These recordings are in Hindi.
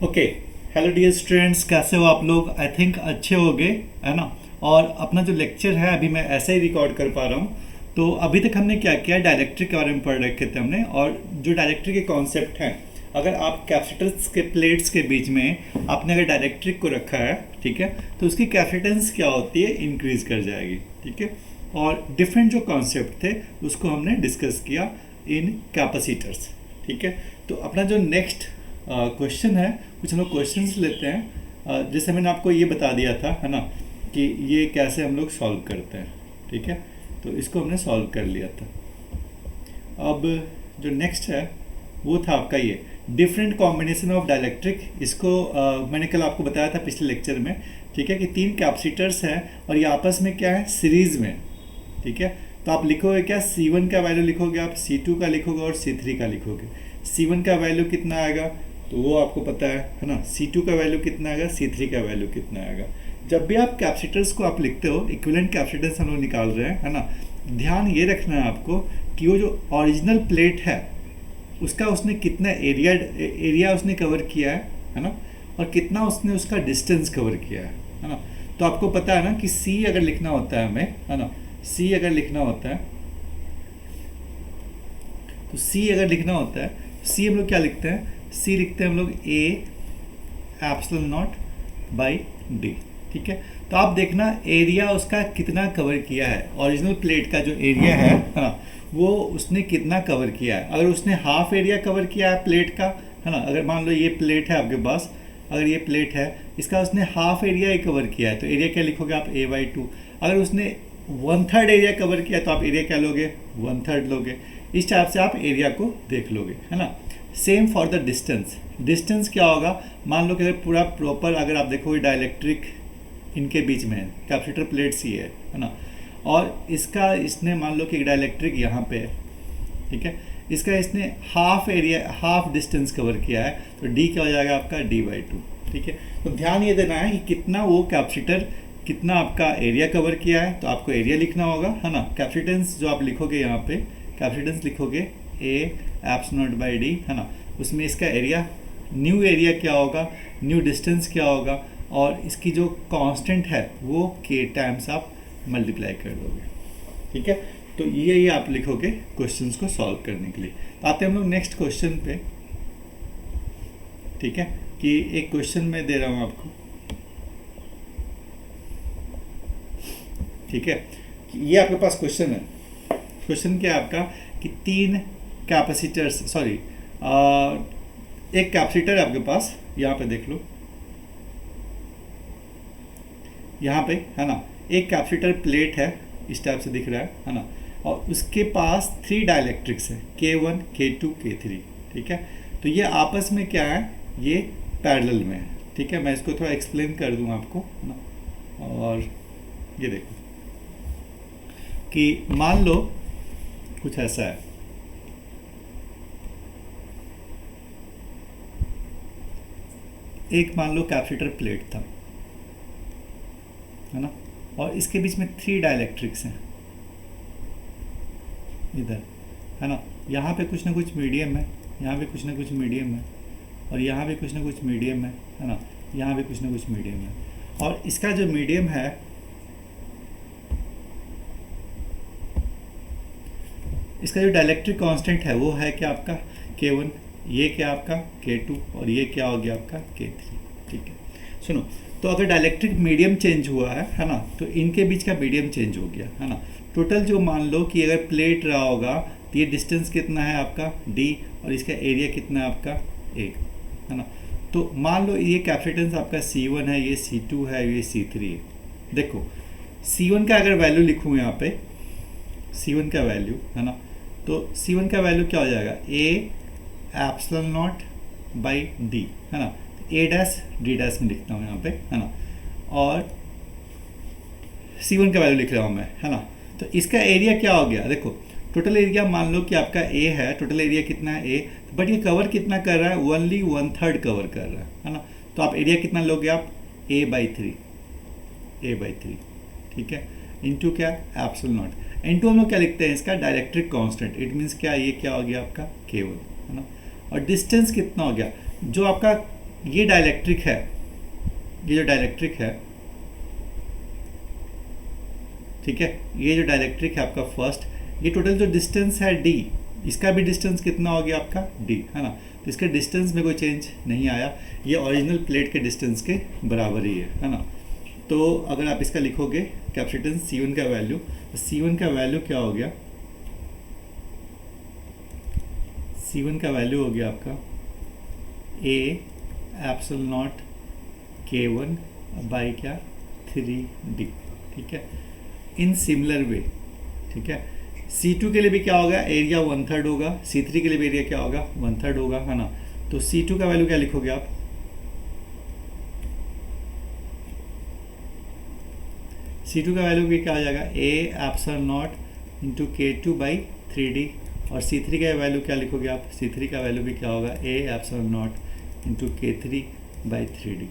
ओके। हेलो डियर स्टूडेंट्स, कैसे हो आप लोग? आई थिंक अच्छे होगे, है ना। और अपना जो लेक्चर है अभी मैं ऐसे ही रिकॉर्ड कर पा रहा हूँ। तो अभी तक हमने क्या किया, डायलेक्ट्रिक के बारे में पढ़ रखे थे हमने, और जो डायलेक्ट्रिक के कॉन्सेप्ट हैं, अगर आप कैपेसिटर्स के प्लेट्स के बीच में आपने अगर डायलेक्ट्रिक को रखा है, ठीक है, तो उसकी कैपेसिटेंस क्या होती है, इंक्रीज कर जाएगी, ठीक है। और डिफरेंट जो कॉन्सेप्ट थे उसको हमने डिस्कस किया इन कैपेसिटर्स, ठीक है। तो अपना जो नेक्स्ट क्वेश्चन है, कुछ हम लोग क्वेश्चंस लेते हैं। जैसे मैंने आपको ये बता दिया था, है ना, कि ये कैसे हम लोग सॉल्व करते हैं, ठीक है। तो इसको हमने सॉल्व कर लिया था। अब जो नेक्स्ट है वो था आपका ये डिफरेंट कॉम्बिनेशन ऑफ डायलेक्ट्रिक। इसको मैंने कल आपको बताया था पिछले लेक्चर में, ठीक है, कि तीन कैपेसिटर्स हैं और ये आपस में क्या है, सीरीज में, ठीक है। तो आप लिखोगे क्या, C1 का वैल्यू लिखोगे, आप C2 का लिखोगे और C3 का लिखोगे। C1 का वैल्यू कितना आएगा तो वो आपको पता है ना। C2 का वैल्यू कितना आएगा, C3 का वैल्यू कितना आएगा। जब भी आप कैपेसिटर्स को आप लिखते हो, इक्विवेलेंट कैपेसिटेंस हम लोग निकाल रहे हैं, है ना, ध्यान ये रखना है आपको कि वो जो ओरिजिनल प्लेट है उसका उसने कितना एरिया उसने कवर किया है ना, और कितना उसने उसका डिस्टेंस कवर किया है ना। तो आपको पता है ना कि C अगर लिखना होता है हमें, है ना, C अगर लिखना होता है, तो C अगर लिखना होता है, C हम लोग क्या लिखते हैं, C लिखते हैं हम लोग A epsilon not by D, ठीक है। तो आप देखना एरिया उसका कितना कवर किया है, ओरिजिनल प्लेट का जो एरिया है ना, वो उसने कितना कवर किया है। अगर उसने हाफ एरिया कवर किया है प्लेट का, है ना, अगर मान लो ये प्लेट है आपके पास, अगर ये प्लेट है, इसका उसने हाफ एरिया ही कवर किया है, तो एरिया क्या लिखोगे आप, A/2। अगर उसने 1/3 एरिया कवर किया तो आप एरिया क्या लोगे, 1/3 लोगे। इस टाइप से आप एरिया को देख लोगे, है ना। Same for the distance. Distance क्या होगा, मान लो कि अगर पूरा प्रॉपर अगर आप देखोगे डायलेक्ट्रिक इनके बीच में है, कैपेसिटर प्लेट्स ही है ना, और इसका इसने मान लो कि डायलेक्ट्रिक यहाँ पे है, ठीक है, इसका इसने half area half distance cover किया है, तो D क्या हो जाएगा आपका, D/2, ठीक है। तो ध्यान ये देना है कि कितना वो कैपेसिटर कितना आपका एरिया कवर किया है, तो आपको एरिया लिखना होगा, है ना। कैपेसिटेंस जो आप लिखोगे यहाँ पे, कैपेसिटेंस लिखोगे A epsilon not by D, है ना, उसमें इसका एरिया, न्यू एरिया क्या होगा, न्यू डिस्टेंस क्या होगा, और इसकी जो कांस्टेंट है वो K टाइम्स आप मल्टीप्लाई कर दोगे, ठीक है। तो ये आप लिखोगे क्वेश्चंस को सॉल्व करने के लिए। तो आते हैं हम लोग नेक्स्ट क्वेश्चन पे, ठीक है, कि एक क्वेश्चन मैं दे रहा हूँ आपको, ठीक है। ये आपके पास क्वेश्चन है। क्वेश्चन क्या है आपका कि तीन कैपेसिटर्स, सॉरी, एक कैपेसिटर है आपके पास, यहाँ पे देख लो, यहाँ पे, है ना, एक कैपेसिटर प्लेट है, इस टाइप से दिख रहा है ना, और उसके पास 3 डायलेक्ट्रिक्स है, K1 K2 K3, ठीक है। तो ये आपस में क्या है, ये पैरेलल में है, ठीक है। मैं इसको थोड़ा एक्सप्लेन कर दूँ आपको, है ना। और ये देखो कि मान लो कुछ ऐसा है, एक मान लो कैपेसिटर प्लेट था, है ना, और इसके बीच में 3 डायलेक्ट्रिक्स हैं इधर, है ना। यहाँ पे कुछ ना कुछ मीडियम है, यहाँ पे कुछ ना कुछ मीडियम है, और यहाँ पे कुछ ना कुछ मीडियम है ना, यहाँ पे कुछ ना कुछ मीडियम है। और इसका जो मीडियम है, इसका जो डायलेक्ट्रिक कांस्टेंट है वो है क्या आपका K1, ये क्या आपका K2, और ये क्या हो गया आपका K3, ठीक है। सुनो, तो अगर डायलेक्ट्रिक मीडियम चेंज हुआ है ना, तो इनके बीच का मीडियम चेंज हो गया, है ना। टोटल जो मान लो कि अगर प्लेट रहा होगा तो ये डिस्टेंस कितना है आपका D, और इसका एरिया कितना है आपका A, है ना। तो मान लो ये कैपेसिटेंस आपका C1 है, ये C2 है, ये C3 है। देखो C1 का अगर वैल्यू लिखूँ यहाँ पे, C1 का वैल्यू, है ना, तो C1 का वैल्यू क्या हो जाएगा, A epsilon not by D, है ना। A', D' में लिखता हूँ यहाँ पे, है ना, और C1 का वैल्यू लिख रहा हूँ मैं, है ना। तो इसका एरिया क्या हो गया, देखो टोटल एरिया मान लो कि आपका A है, टोटल एरिया कितना है A, बट ये कवर कितना कर रहा है, ओनली 1/3 कवर कर रहा है ना। तो आप एरिया कितना लोगे आप, A/3, ठीक है, इंटू क्या, एप्सिलॉन नॉट, इंटू हम लोग क्या लिखते हैं इसका डायलेक्ट्रिक कांस्टेंट, इट मीन्स क्या, ये क्या हो गया आपका K1, है ना। और डिस्टेंस कितना हो गया, जो आपका ये डाइलेक्ट्रिक है, ये जो डाइलेक्ट्रिक है, ठीक है, ये जो डाइलेक्ट्रिक है आपका फर्स्ट, ये टोटल जो डिस्टेंस है d, इसका भी डिस्टेंस कितना हो गया आपका d, है ना। तो इसके डिस्टेंस में कोई चेंज नहीं आया, ये ओरिजिनल प्लेट के डिस्टेंस के बराबर ही है ना। तो अगर आप इसका लिखोगे कैपेसिटेंस C1 का वैल्यू, तो C1 का वैल्यू क्या हो गया, C1 का वैल्यू हो गया आपका A epsilon not K1 by क्या 3D, ठीक है। इन सिमिलर वे, ठीक है, C2 के लिए भी क्या होगा, एरिया 1/3 होगा, C3 के लिए भी एरिया क्या होगा 1/3 होगा, है ना। तो C2 का वैल्यू क्या लिखोगे आप, C2 का वैल्यू भी क्या आ जाएगा A epsilon not into K2 by 3D, और C3 का वैल्यू क्या लिखोगे आप, C3 का वैल्यू भी क्या होगा A epsilon not into K3 by 3D,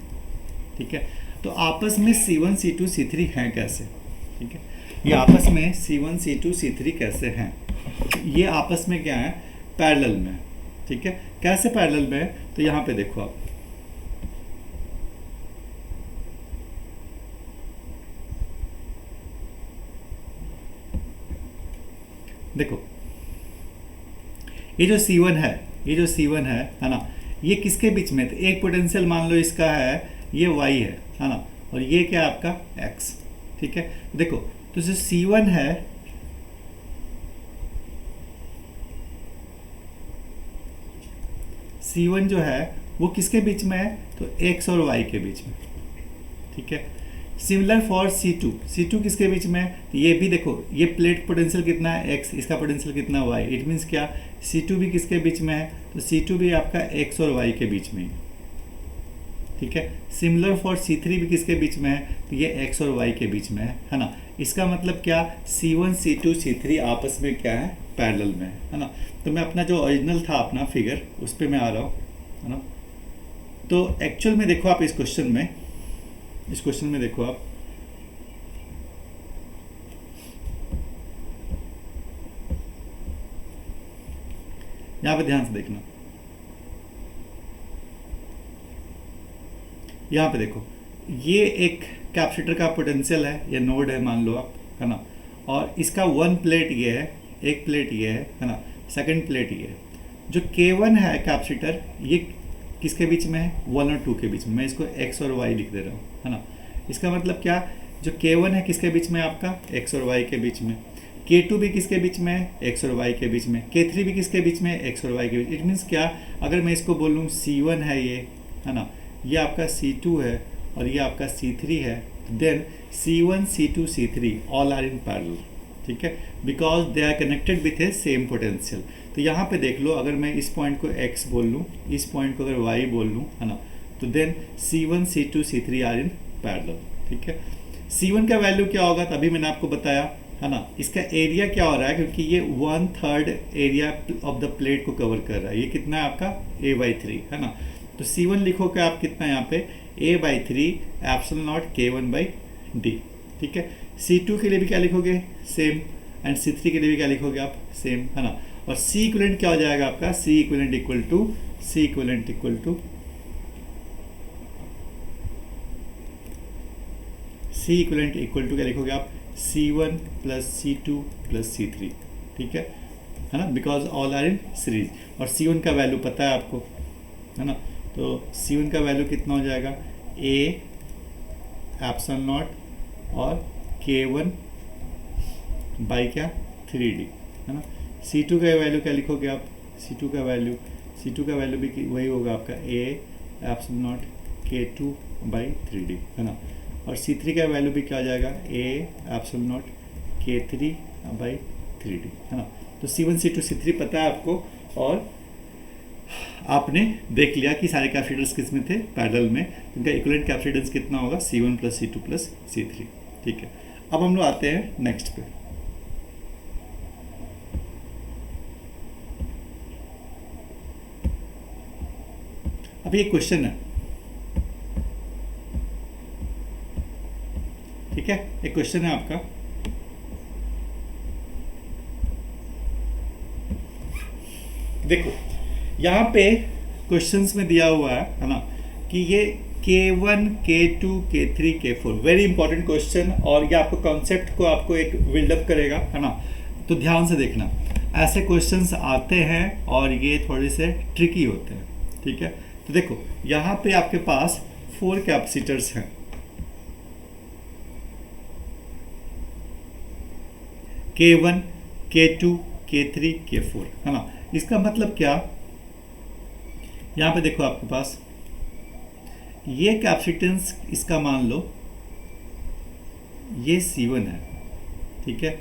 ठीक है। तो आपस में C1 C2 C3 हैं कैसे, ठीक है, ये आपस में C1 C2 C3 कैसे हैं, ये आपस में क्या है, पैरेलल में, ठीक है। कैसे पैरेलल में है, तो यहाँ पे देखो आप, देखो ये जो C1 है, ये जो C1 है ना, ये किसके बीच में, तो एक पोटेंशियल मान लो इसका है, ये Y है ना, और ये क्या है आपका X, ठीक है। देखो तो जो C1 है, C1 जो है वो किसके बीच में है, तो X और Y के बीच में, ठीक है। सिमिलर फॉर C2, C2 किसके बीच में है, तो ये भी देखो, ये प्लेट पोटेंशियल कितना है X, इसका पोटेंशियल कितना Y, इट मीन्स क्या, C2 भी किसके बीच में है, तो C2 भी आपका X और Y के बीच में है, ठीक है। सिमिलर फॉर C3 भी किसके बीच में है, तो ये X और Y के बीच में है ना। इसका मतलब क्या, C1 C2 C3 आपस में क्या है, पैरेलल में है ना। तो मैं अपना जो ओरिजिनल था अपना फिगर, उस पर मैं आ रहा हूँ, है ना। तो एक्चुअल में देखो आप इस क्वेश्चन में, इस क्वेश्चन में देखो आप, यहाँ पे ध्यान से देखना, यहाँ पे देखो, ये एक कैपेसिटर का पोटेंशियल है, ये नोड है मान लो आप, है ना, और इसका वन प्लेट ये है, एक प्लेट ये है ना, सेकंड प्लेट ये है। जो K1 है कैपेसिटर, ये किसके बीच में है, 1 और 2 के बीच में, मैं इसको X और Y लिख दे रहा हूँ, है ना। इसका मतलब क्या, जो K1 है किसके बीच में आपका, X और Y के बीच में, K2 भी किसके बीच में है, X और Y के बीच में, K3 भी किसके बीच में है, X और Y के बीच। इट मीन्स क्या, अगर मैं इसको बोलूँ C1 है ये, है ना, ये आपका C2 है और ये आपका C3 है, then C1 C2 C3 all are in parallel, ठीक है, because they are connected with a same potential. तो यहाँ पे देख लो, अगर मैं इस पॉइंट को X बोल लूँ, इस पॉइंट को अगर Y बोल लूँ, है ना, तो then C1 C2 C3 are in parallel, ठीक है। C1 का वैल्यू क्या होगा, तभी मैंने आपको बताया, है ना। इसका एरिया क्या हो रहा है, क्योंकि ये 1/3 एरिया ऑफ द प्लेट को कवर कर रहा है, ये कितना है आपका A/3, है ना। तो C1 लिखोगे आप कितना यहाँ पे, A/3 एप्सिलॉन नॉट K1/D, ठीक है। C2 के लिए भी क्या लिखोगे, सेम, एंड C3 के लिए भी क्या लिखोगे आप, सेम, है ना। और C इक्विवेलेंट क्या हो जाएगा आपका, C इक्विवेलेंट इक्वल टू क्या लिखोगे आप, C1 plus C2 plus C3, ठीक है ना, because all are in series. और C1 का वैल्यू पता है आपको, है ना। तो C1 का वैल्यू कितना हो जाएगा, A एप्सिलॉन नॉट और K1 बाई क्या 3D, है ना। C2 का वैल्यू क्या लिखोगे आप, C2 का वैल्यू भी वही होगा आपका A epsilon not K2 by 3D, है ना। और C3 का वैल्यू भी क्या आ जाएगा, A epsilon not K3 by 3D, है ना। तो C1 C2 C3 पता है आपको, और आपने देख लिया कि सारे कैपेसिटर्स किस में थे, पैरेलल में, उनका इक्विवेलेंट कैपेसिटेंस कितना होगा, C1 plus C2 plus C3, ठीक है। अब हम लोग आते हैं नेक्स्ट पे। अब ये क्वेश्चन है, ठीक है, एक क्वेश्चन है आपका, देखो यहाँ पे क्वेश्चंस में दिया हुआ है ना, कि ये K1 K2 K3 K4 very important question, और ये आपको कॉन्सेप्ट को आपको एक बिल्डअप करेगा, है ना। तो ध्यान से देखना, ऐसे क्वेश्चंस आते हैं और ये थोड़े से ट्रिकी होते हैं, ठीक है। तो देखो यहाँ पे आपके पास 4 कैपेसिटर्स हैं, K1 K2 K3 K4, है ना। इसका मतलब क्या, यहाँ पे देखो आपके पास ये कैपेसिटेंस, इसका मान लो ये C1 है, ठीक है।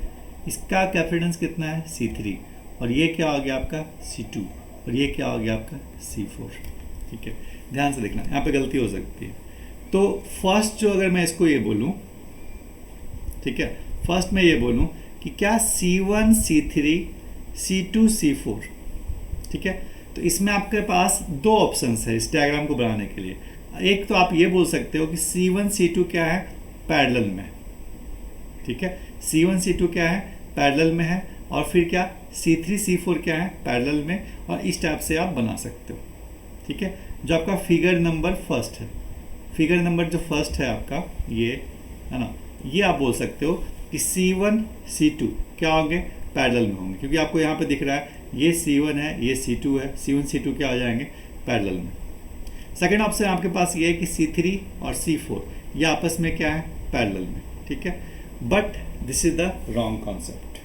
इसका कैपेसिटेंस कितना है C3, और ये क्या हो गया आपका C2, और ये क्या हो गया आपका C4, ठीक है। ध्यान से देखना, यहाँ पे गलती हो सकती है। तो फर्स्ट जो अगर मैं इसको ये बोलूँ, ठीक है, फर्स्ट मैं ये बोलूँ कि क्या C1 C3 C2 C4, ठीक है। तो इसमें आपके पास 2 ऑप्शंस है इस डायग्राम को बनाने के लिए। एक तो आप ये बोल सकते हो कि C1 C2 क्या है, पैरेलल में, ठीक है। C1 C2 क्या है, पैरेलल में है, और फिर क्या C3 C4 क्या है, पैरेलल में, और इस टाइप से आप बना सकते हो, ठीक है। जो आपका फिगर नंबर फर्स्ट है, फिगर नंबर जो फर्स्ट है आपका ये, है ना, ये आप बोल सकते हो कि C1 C2 क्या होंगे, पैरेलल में होंगे, क्योंकि आपको यहाँ पे दिख रहा है ये C1 है, ये C2 है, C1 C2 क्या हो जाएंगे, पैरेलल में। सेकेंड ऑप्शन आपके पास ये है कि C3 और C4 ये आपस में क्या है, पैरेलल में, ठीक है। But this is the wrong concept,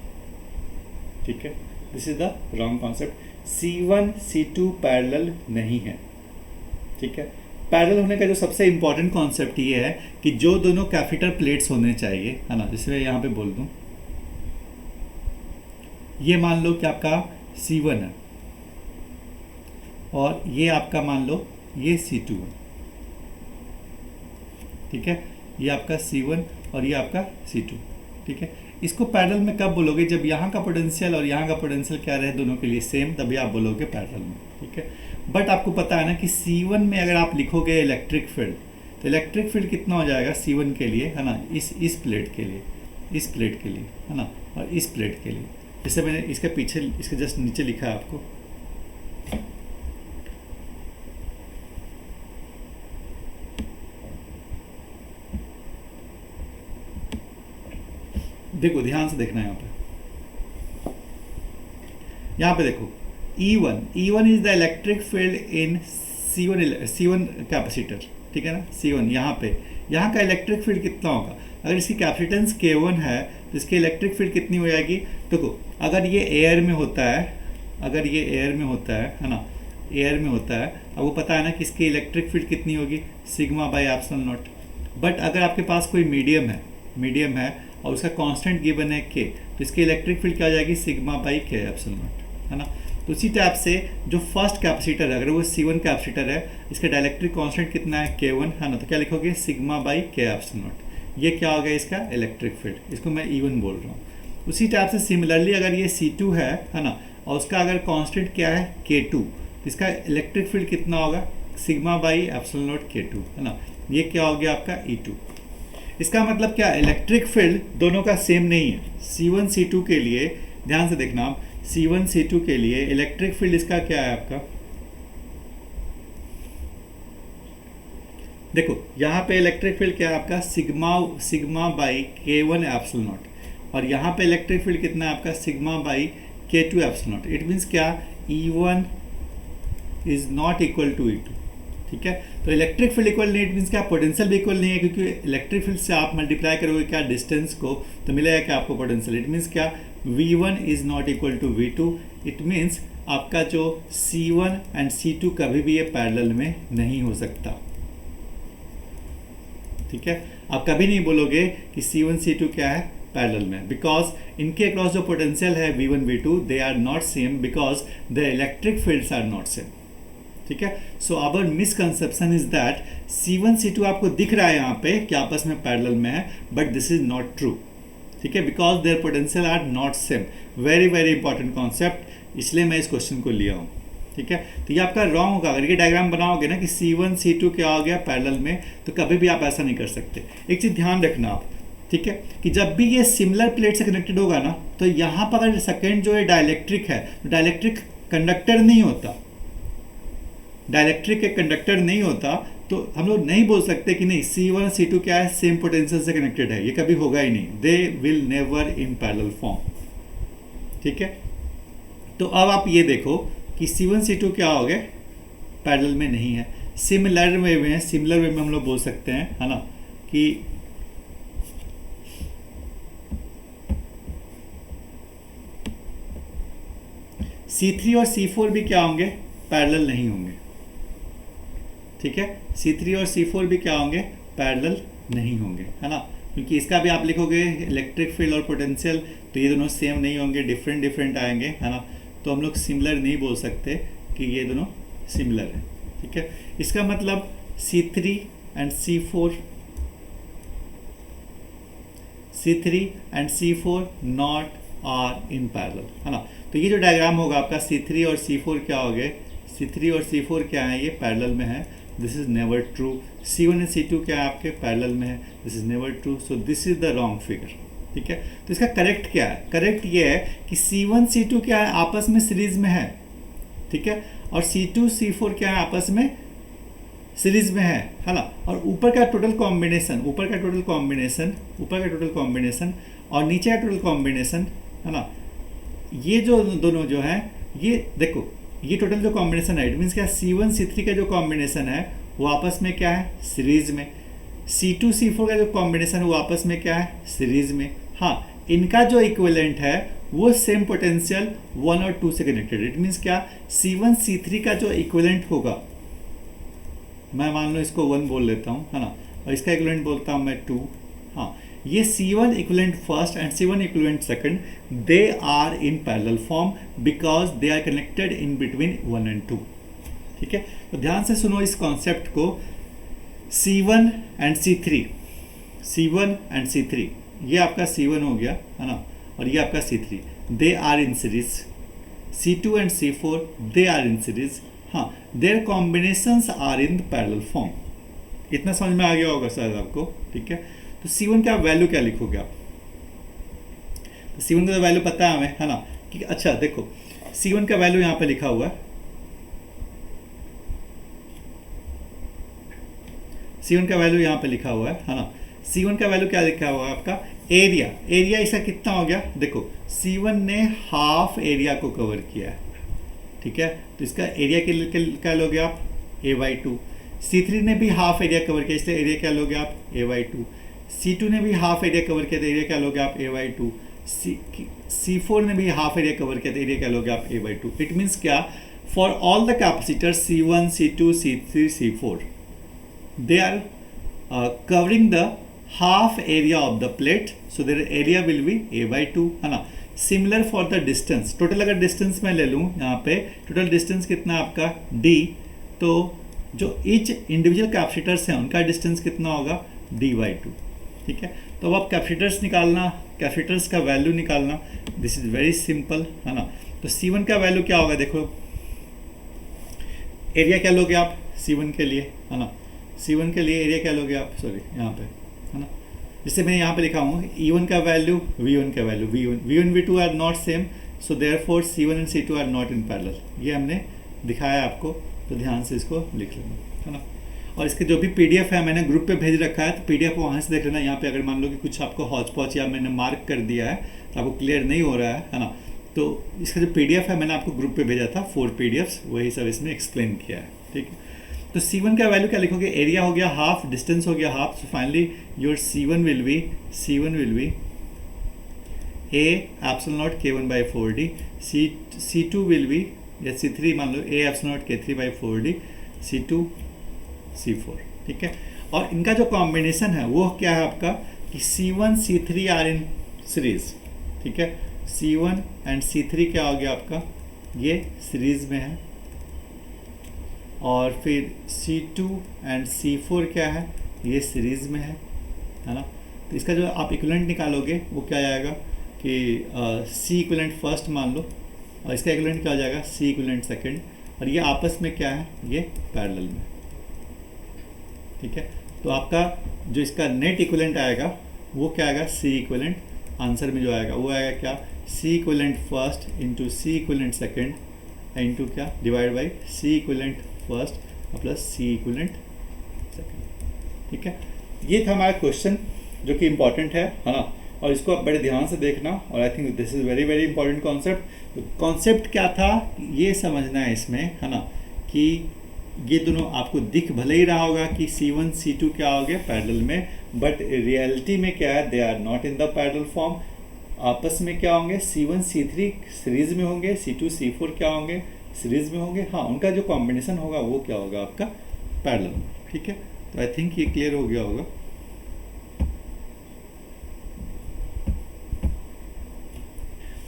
ठीक है, this is the wrong concept. C1 C2 parallel नहीं है, ठीक है। पैरेलल होने का जो सबसे इंपॉर्टेंट कॉन्सेप्ट ये है कि जो दोनों कैपेसिटर प्लेट्स होने चाहिए, है ना, जिसमें यहाँ पे बोल दूँ, ये मान लो कि आपका C1 है, और ये आपका मान लो ये C2 है, ठीक है। ये आपका C1 और ये आपका C2, ठीक है। इसको पैरेलल में कब बोलोगे, जब यहाँ का पोटेंशियल और यहाँ का पोटेंशियल क्या रहे दोनों के लिए सेम, तभी आप बोलोगे पैरेलल में, ठीक है। बट आपको पता है ना कि C1 में अगर आप लिखोगे इलेक्ट्रिक फील्ड, तो इलेक्ट्रिक फील्ड कितना हो जाएगा C1 के लिए, है ना, इस प्लेट के लिए, इस प्लेट के लिए, है ना, और इस प्लेट के लिए, जैसे मैंने इसके पीछे, इसके जस्ट नीचे लिखा है आपको, देखो ध्यान से देखना, यहाँ पे देखो E1 is the electric field in C1 capacitor, ठीक है ना, C1 यहाँ पे, यहाँ का इलेक्ट्रिक फील्ड कितना होगा, अगर इसकी कैपेसिटेंस K1 है तो इसकी इलेक्ट्रिक फील्ड कितनी हो जाएगी। देखो अगर ये एयर में होता है, अगर ये एयर में होता है ना, एयर में होता है, अब वो पता है ना कि इसकी इलेक्ट्रिक फील्ड कितनी होगी, sigma by epsilon not. But अगर आपके पास कोई मीडियम है और उसका कांस्टेंट गिवन है K, तो इसकी इलेक्ट्रिक फील्ड क्या हो जाएगी, sigma by K epsilon not, है ना। तो उसी टाइप से जो फर्स्ट कैपेसिटर है, अगर वो C1 कैपेसिटर है, इसका डाइलेक्ट्रिक कांस्टेंट कितना है, K1, है ना, तो क्या लिखोगे, sigma by K epsilon not. ये क्या हो गया इसका इलेक्ट्रिक फील्ड, इसको मैं E1 बोल रहा हूँ। उसी टाइप से सिमिलरली अगर ये C2 है ना, और उसका अगर कांस्टेंट क्या है K2, तो इसका इलेक्ट्रिक फील्ड कितना होगा, sigma by epsilon not K2, है ना। ये क्या हो गया आपका E2। इसका मतलब क्या, इलेक्ट्रिक फील्ड दोनों का सेम नहीं है। C1 C2 के लिए ध्यान से देखना आप, C1 C2 के लिए इलेक्ट्रिक फील्ड इसका क्या है आपका, देखो यहाँ पे इलेक्ट्रिक फील्ड क्या है आपका, sigma by K1 epsilon not, और यहाँ पे इलेक्ट्रिक फील्ड कितना है आपका, sigma by K2 epsilon not. It means क्या, E1 is not equal to E2, ठीक है। तो इलेक्ट्रिक फील्ड इक्वल नहीं, इट मीन्स क्या, पोटेंशियल भी इक्वल नहीं है, क्योंकि इलेक्ट्रिक फील्ड से आप मल्टीप्लाई करोगे क्या, डिस्टेंस को, तो मिलेगा क्या आपको पोटेंशियल। इट मीन्स क्या, V1 is not equal to V2। It means आपका जो C1 एंड C2 कभी भी ये पैरेलल में नहीं हो सकता, ठीक है। आप कभी नहीं बोलोगे कि C1 C2 क्या है, पैरेलल में, बिकॉज इनके अक्रॉस जो पोटेंशियल है V1 V2 they are not same, because the electric fields are not same, ठीक है। So our misconception is that C1 C2 आपको दिख रहा है यहाँ पे कि आपस में पैरेलल में है, but this is not true, ठीक है, because there potential are not same. Very very important concept, इसलिए मैं इस क्वेश्चन को लिया हूँ, ठीक है। तो ये आपका रॉन्ग होगा, अगर ये डायग्राम बनाओगे ना कि C1 C2 क्या हो गया पैरेलल में, तो कभी भी आप ऐसा नहीं कर सकते। एक चीज़ ध्यान रखना आप, ठीक है, कि जब भी ये सिमिलर प्लेट से कनेक्टेड होगा ना, तो यहाँ पर अगर सेकेंड जो है डाइलेक्ट्रिक है, तो डाइलेक्ट्रिक कंडक्टर नहीं होता, डाइलेक्ट्रिक एक कंडक्टर नहीं होता तो हम लोग नहीं बोल सकते कि नहीं C1 C2 क्या है, सेम पोटेंशियल से कनेक्टेड है, ये कभी होगा ही नहीं, they will never in parallel form. ठीक है, तो अब आप ये देखो कि C1 C2 क्या हो गए, पैरेलल में नहीं है। सिमिलर वे में, सिमिलर वे में हम लोग बोल सकते हैं, है ना, कि C3 और C4 भी क्या होंगे, पैरेलल नहीं होंगे। ठीक है, C3 और C4 भी क्या होंगे, पैरेलल नहीं होंगे, है ना, क्योंकि इसका भी आप लिखोगे इलेक्ट्रिक फील्ड और पोटेंशियल, तो ये दोनों सेम नहीं होंगे, डिफरेंट डिफरेंट आएंगे, है ना, तो हम लोग सिमिलर नहीं बोल सकते कि ये दोनों सिमिलर है। ठीक है, इसका मतलब C3 and C4 not are in parallel, है ना। तो ये जो डायग्राम होगा आपका C3 और C4 क्या हो गए, C3 और C4 क्या है, ये पैरेलल में है, this is never true. C1 and C2 क्या है, आपके पैरेलल में है, this is never true, so this is the wrong figure. ठीक है, तो इसका करेक्ट क्या है, करेक्ट ये है कि C1 C2 क्या है, आपस में सीरीज में है। ठीक है, और C2 C4 क्या है, आपस में सीरीज में है ना, और ऊपर का टोटल कॉम्बिनेशन और नीचे का टोटल कॉम्बिनेशन, है ना, ये जो दोनों जो है, ये देखो, ये टोटल जो कॉम्बिनेशन है, इट मीन्स क्या, C1 C3 का जो कॉम्बिनेशन है वो आपस में क्या है, सीरीज में। C2 C4 का जो कॉम्बिनेशन है वो आपस में क्या है, सीरीज में। हाँ, इनका जो इक्विवेलेंट है वो सेम पोटेंशियल 1 और 2 से कनेक्टेड। इट मीन्स क्या, C1 C3 का जो इक्विवेलेंट होगा, मैं मान लो इसको 1 बोल लेता हूँ, है ना, और इसका इक्विवेलेंट बोलता हूँ मैं 2। हाँ, ये C1 equivalent first and C1 equivalent second, they are in parallel form because they are connected in between 1 and 2। ठीक है, तो ध्यान से सुनो इस कॉन्सेप्ट को। C1 एंड C3, ये आपका C1 हो गया, है ना, और ये आपका C3, they are in series. C2 and C4 they are in series. हाँ, their combinations are in parallel form. इतना समझ में आ गया होगा शायद आपको। ठीक है, तो C1 का वैल्यू क्या लिखोगे आप, तो C1 का वैल्यू पता है हमें, है ना, कि अच्छा देखो C1 का वैल्यू यहाँ पे लिखा हुआ है, C1 का वैल्यू यहाँ पे लिखा हुआ है ना। C1 का वैल्यू क्या लिखा हुआ है आपका, एरिया इसका कितना हो गया, देखो C1 ने हाफ एरिया को कवर किया है। ठीक है, तो इसका एरिया के लिए क्या लोगे आप, A/2। C3 ने भी हाफ एरिया कवर किया, इसलिए एरिया क्या लोगे आप, A/2। C2 ने भी हाफ एरिया कवर किया, तो एरिया क्या लोगे आप, A/2। C4 ने भी हाफ एरिया कवर किया, तो एरिया क्या लोगे आप, A/2। इट मीन्स क्या, for all the capacitor C1 C2 C3 C4 they are covering the half area of the plate, so their area will be A/2, है ना। Similar for the distance, total अगर डिस्टेंस मैं ले लूँ यहाँ पे, टोटल डिस्टेंस कितना आपका D, तो जो ईच इंडिविजुअल कैपेसिटर्स हैं उनका डिस्टेंस कितना होगा, D/2। ठीक है, तो अब आप कैपेसिटर्स निकालना, कैपेसिटर्स का वैल्यू निकालना, दिस इज वेरी सिंपल, है ना। तो C1 का वैल्यू क्या होगा, देखो एरिया क्या लोगे आप C1 के लिए, है ना, C1 के लिए एरिया क्या लोगे आप, सॉरी यहाँ पे, है ना, जिससे मैं यहाँ पे लिखा हूँ E1 का वैल्यू, V1 का value, V1 V2 are not same, so therefore C1 and C2 are not in parallel. ये हमने दिखाया आपको, तो ध्यान से इसको लिख लेना, है ना। और इसके जो भी PDF है मैंने ग्रुप पे भेज रखा है, तो PDF वहाँ से देख लेना। यहाँ पे अगर मान लो कि कुछ आपको हौच पौच या मैंने मार्क कर दिया है तो आपको क्लियर नहीं हो रहा है ना, तो इसका जो PDF है मैंने आपको ग्रुप पे भेजा था, 4 PDFs, वही सब इसमें एक्सप्लेन किया है। ठीक है, तो C1 का वैल्यू क्या लिखोगे, एरिया हो गया हाफ, डिस्टेंस हो गया half, so finally your C1 will be A epsilon not K1/4D, C2 will be, या C3 मान लो A epsilon not K3/4D, C2 C4। ठीक है, और इनका जो कॉम्बिनेशन है वो क्या है आपका, कि C1 C3 are in series. ठीक है, C1 एंड C3 क्या हो गया आपका, ये सीरीज में है, और फिर C2 एंड C4 क्या है, ये सीरीज में है ना। तो इसका जो आप इक्विवेलेंट निकालोगे वो क्या आएगा कि C इक्विवेलेंट फर्स्ट मान लो, और इसका इक्विवेलेंट क्या हो जाएगा, C इक्विवेलेंट सेकंड, और ये आपस में क्या है, ये पैरेलल में। ठीक है, तो आपका जो इसका नेट इक्विवेलेंट आएगा वो क्या आएगा, C इक्विवेलेंट, आंसर में जो आएगा वो आएगा क्या, C equivalent first into C equivalent second into क्या divide by C equivalent first plus C equivalent second. ठीक है, ये था हमारा क्वेश्चन जो कि इम्पॉर्टेंट है ना, और इसको आप बड़े ध्यान से देखना। और I think this is very very important concept. तो कॉन्सेप्ट क्या था ये समझना है इसमें, है ना, कि ये दोनों आपको दिख भले ही रहा होगा कि C1 C2 क्या हो गया पैरेलल में, बट रियलिटी में क्या है, they are not in the parallel form. आपस में क्या होंगे, C1 C3 सीरीज में होंगे, C2 C4 क्या होंगे, सीरीज में होंगे। हाँ, उनका जो कॉम्बिनेशन होगा वो क्या होगा आपका पैरेलल में। ठीक है, तो आई थिंक ये क्लियर हो गया होगा।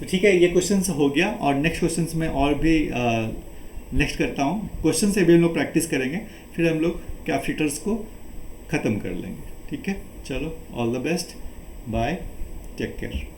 तो ठीक है, ये क्वेश्चन हो गया, और नेक्स्ट क्वेश्चन में और भी नेक्स्ट करता हूँ क्वेश्चन से भी हम लोग प्रैक्टिस करेंगे, फिर हम लोग कैपेसिटर्स को ख़त्म कर लेंगे। ठीक है, चलो, all the best, bye, take care.